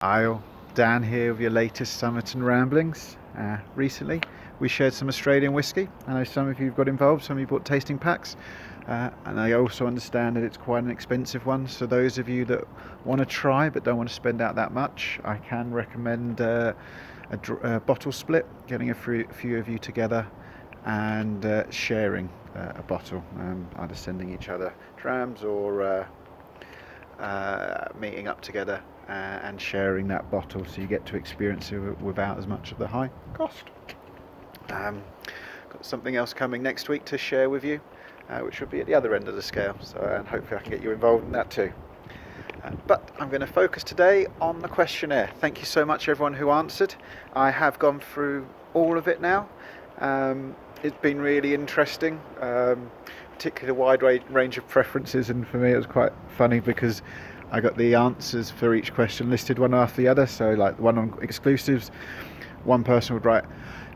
Isle, Dan here with your latest Somerton ramblings. Recently, we shared some Australian whiskey. I know some of you have got involved, some of you bought tasting packs, and I also understand that it's quite an expensive one. So those of you that want to try but don't want to spend out that much, I can recommend a bottle split, getting a few of you together and sharing a bottle, either sending each other drams or meeting up together and sharing that bottle, so you get to experience it without as much of the high cost. Got something else coming next week to share with you, which will be at the other end of the scale, so and hopefully I can get you involved in that too. But I'm going to focus today on the questionnaire. Thank you so much everyone who answered. I have gone through all of it now. It's been really interesting, particularly the wide range of preferences, and for me it was quite funny because I got the answers for each question listed one after the other. So like the one on exclusives, one person would write,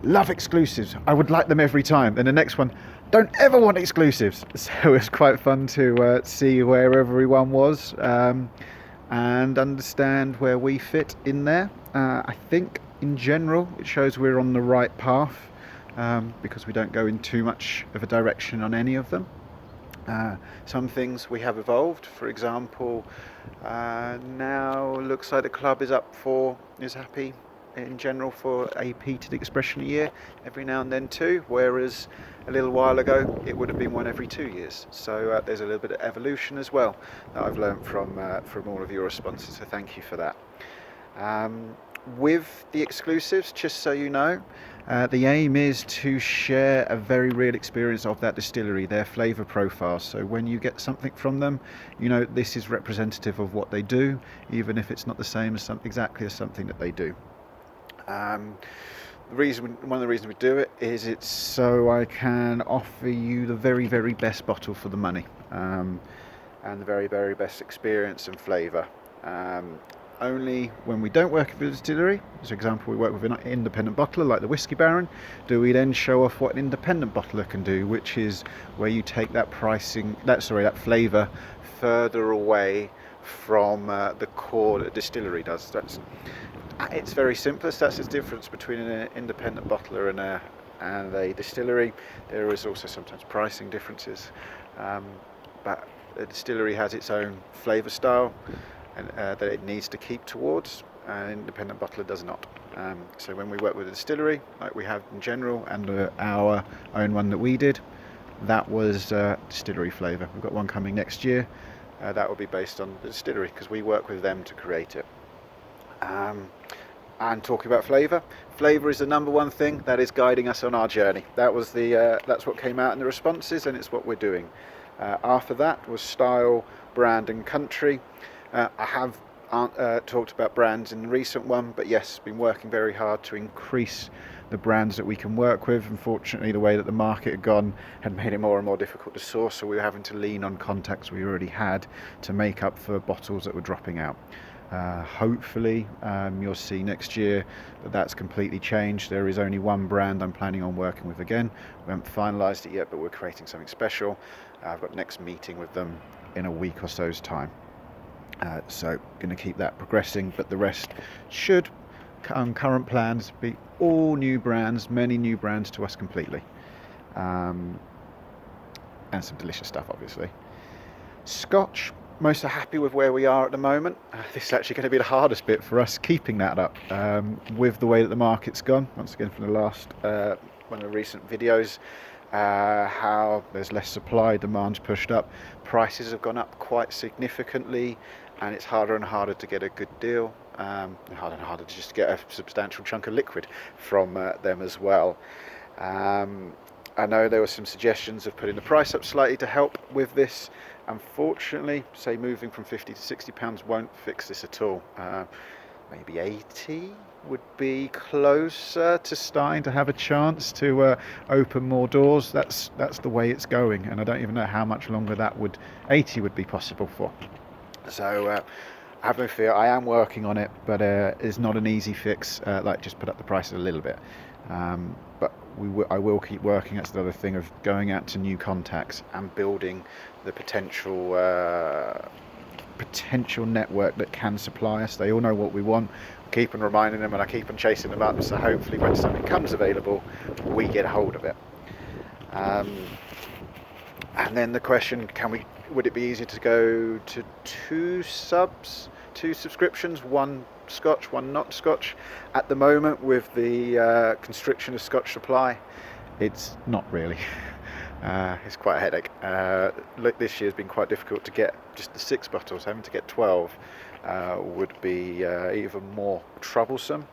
love exclusives, I would like them every time. And the next one, don't ever want exclusives. So it was quite fun to see where everyone was and understand where we fit in there. I think in general it shows we're on the right path because we don't go in too much of a direction on any of them. Some things we have evolved. For example, now looks like the club is happy in general for a peated expression a year, every now and then too, whereas a little while ago it would have been one every 2 years. So there's a little bit of evolution as well that I've learned from all of your responses, so thank you for that. With the exclusives, just so you know, the aim is to share a very real experience of that distillery, their flavour profile. So when you get something from them, you know this is representative of what they do, even if it's not the same as exactly as something that they do. One of the reasons we do it is it's so I can offer you the very, very best bottle for the money, and the very, very best experience and flavour. Only when we don't work with a distillery, for example we work with an independent bottler like the Whiskey Baron, do we then show off what an independent bottler can do, which is where you take that that flavour further away from the core that a distillery does. It's very simplest. That's the difference between an independent bottler and a distillery. There is also sometimes pricing differences, but a distillery has its own flavour style and that it needs to keep towards. An independent bottler does not. So when we work with a distillery, like we have in general, and our own one that we did, that was distillery flavour. We've got one coming next year. That will be based on the distillery because we work with them to create it. And talking about flavour is the number one thing that is guiding us on our journey. That's what came out in the responses, and it's what we're doing. After that was style, brand and country. I have talked about brands in the recent one, but yes, been working very hard to increase the brands that we can work with. Unfortunately, the way that the market had gone had made it more and more difficult to source, so we were having to lean on contacts we already had to make up for bottles that were dropping out. Hopefully you'll see next year that that's completely changed. There is only one brand I'm planning on working with again. We haven't finalised it yet, but we're creating something special. I've got next meeting with them in a week or so's time. So going to keep that progressing, but the rest should, current plans, be all new brands, many new brands to us completely. And some delicious stuff, obviously. Scotch, most are happy with where we are at the moment. This is actually going to be the hardest bit for us, keeping that up with the way that the market's gone. Once again, from the last one of the recent videos, how there's less supply, demand's pushed up, prices have gone up quite significantly, and it's harder and harder to get a good deal, and harder and harder to just get a substantial chunk of liquid from them as well. I know there were some suggestions of putting the price up slightly to help with this. Unfortunately, say moving from £50 to £60 won't fix this at all. Maybe 80 would be closer to starting to have a chance to open more doors. That's the way it's going, and I don't even know how much longer 80 would be possible for. So I have no fear. I am working on it, but it's not an easy fix. Like just put up the price a little bit. But I will keep working. That's the other thing of going out to new contacts and building the potential potential network that can supply us. They all know what we want. I keep on reminding them, and I keep on chasing them up, so hopefully when something comes available, we get a hold of it. And then the question, would it be easier to go to two subscriptions, one Scotch, one not Scotch? At the moment, with the constriction of Scotch supply, it's not really. It's quite a headache. Look, this year's been quite difficult to get just the 6 bottles. Having to get 12 would be even more troublesome.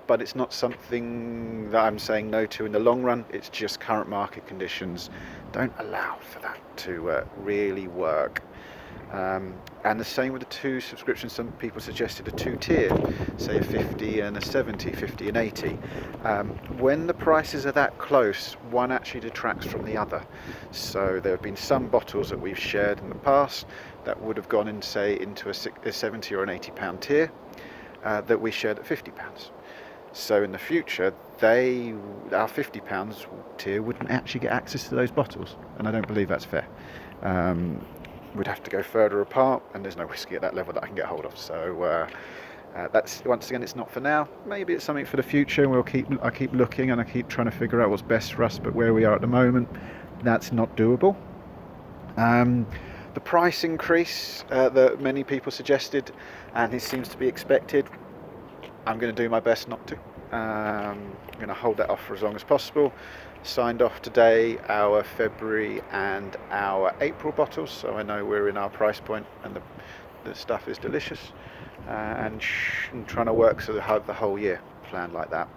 But it's not something that I'm saying no to in the long run. It's just current market conditions don't allow for that to really work. And the same with the 2 subscriptions. Some people suggested a 2-tier, say a 50 and a 70, 50 and 80. When the prices are that close, one actually detracts from the other. So there have been some bottles that we've shared in the past that would have gone in, say, into a 70 or an 80 pound tier that we shared at 50 pounds. So in the future, our 50 pounds tier wouldn't actually get access to those bottles, and I don't believe that's fair. We'd have to go further apart, and there's no whiskey at that level that I can get hold of. So that's, once again, it's not for now. Maybe it's something for the future, and I keep looking and I keep trying to figure out what's best for us. But where we are at the moment, that's not doable. The price increase that many people suggested, and it seems to be expected, I'm going to do my best not to. I'm going to hold that off for as long as possible. Signed off today our February and our April bottles, so I know we're in our price point, and the stuff is delicious. And trying to work so have the whole year planned like that.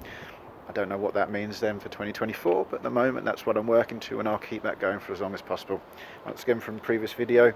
I don't know what that means then for 2024, but at the moment that's what I'm working to, and I'll keep that going for as long as possible. Once again, from the previous video,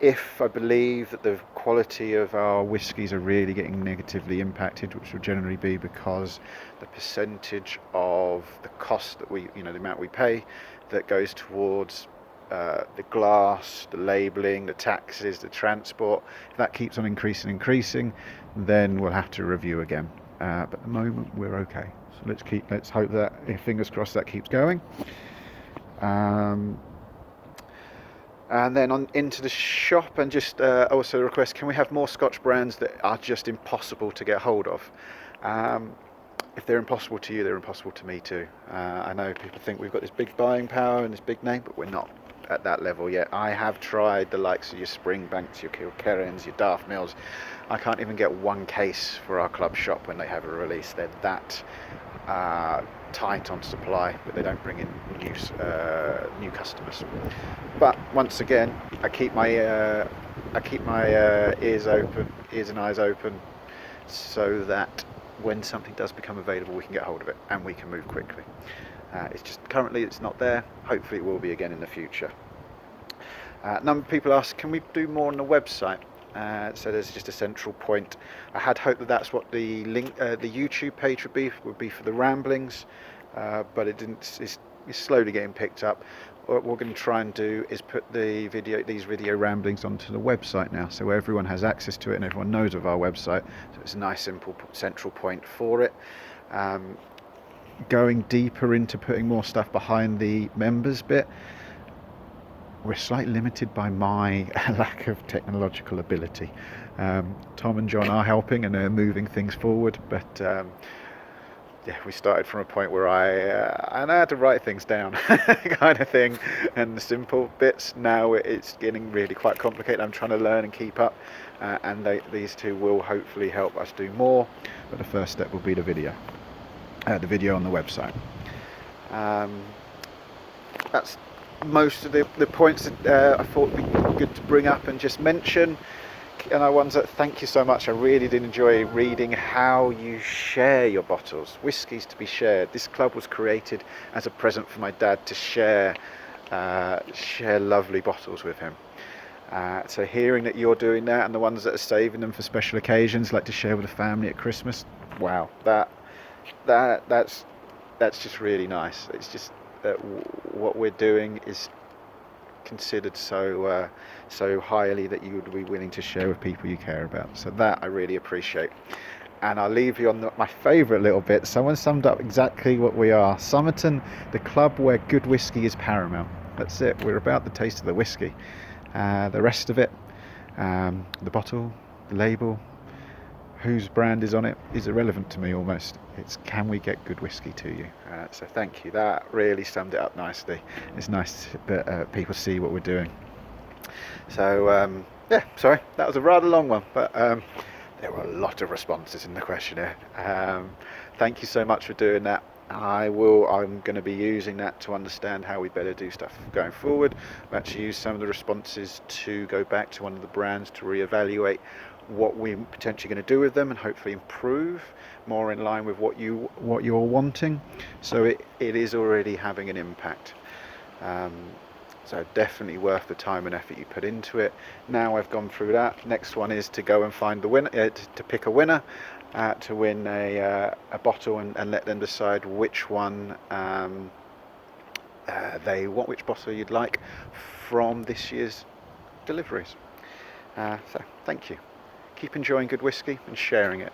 if I believe that the quality of our whiskies are really getting negatively impacted, which will generally be because the percentage of the cost that the amount we pay that goes towards the glass, the labelling, the taxes, the transport, if that keeps on increasing, then we'll have to review again. But at the moment we're okay. So let's hope that, fingers crossed, that keeps going. And then on into the shop, and just also request, can we have more Scotch brands that are just impossible to get hold of? If they're impossible to you, they're impossible to me too. I know people think we've got this big buying power and this big name, but we're not at that level yet. I have tried the likes of your Springbanks, your Kilkerrans, your Daft Mills. I can't even get one case for our club shop when they have a release. They're that tight on supply, but they don't bring in new customers. But once again, I keep my ears and eyes open, so that when something does become available, we can get hold of it and we can move quickly. It's just currently it's not there. Hopefully it will be again in the future. A number of people ask, can we do more on the website? So there's just a central point. I had hoped that that's what the link, the YouTube page would be for the ramblings, but it didn't. It's slowly getting picked up. What we're going to try and do is put these video ramblings onto the website now, so everyone has access to it and everyone knows of our website. So it's a nice, simple central point for it. Going deeper into putting more stuff behind the members bit, we're slightly limited by my lack of technological ability. Tom and John are helping and they're moving things forward, but yeah, we started from a point where I had to write things down kind of thing, and the simple bits. Now it's getting really quite complicated. I'm trying to learn and keep up, and these two will hopefully help us do more, but the first step will be the video on the website. That's most of the points that I thought would be good to bring up and just mention. And I want to thank you so much. I really did enjoy reading how you share your bottles. Whiskies to be shared. This club was created as a present for my dad to share lovely bottles with him. So hearing that you're doing that, and the ones that are saving them for special occasions, like to share with the family at Christmas, wow, that's just really nice. It's just that what we're doing is considered so highly that you would be willing to share with people you care about. So that I really appreciate. And I'll leave you on my favourite little bit. Someone summed up exactly what we are. Somerton, the club where good whiskey is paramount. That's it. We're about the taste of the whiskey. The rest of it, The bottle, the label, whose brand is on it is irrelevant to me almost. It's can we get good whiskey to you? So thank you. That really summed it up nicely. It's nice that people see what we're doing. So yeah, sorry, that was a rather long one, but there were a lot of responses in the questionnaire. Thank you so much for doing that. I'm going to be using that to understand how we better do stuff going forward. I've actually used some of the responses to go back to one of the brands to reevaluate what we're potentially going to do with them and hopefully improve more in line with what you're wanting. So it is already having an impact. So definitely worth the time and effort you put into it. Now I've gone through that. Next one is to go and find the winner, to pick a winner, to win a bottle and let them decide which one they want, which bottle you'd like from this year's deliveries. So thank you. Keep enjoying good whiskey and sharing it.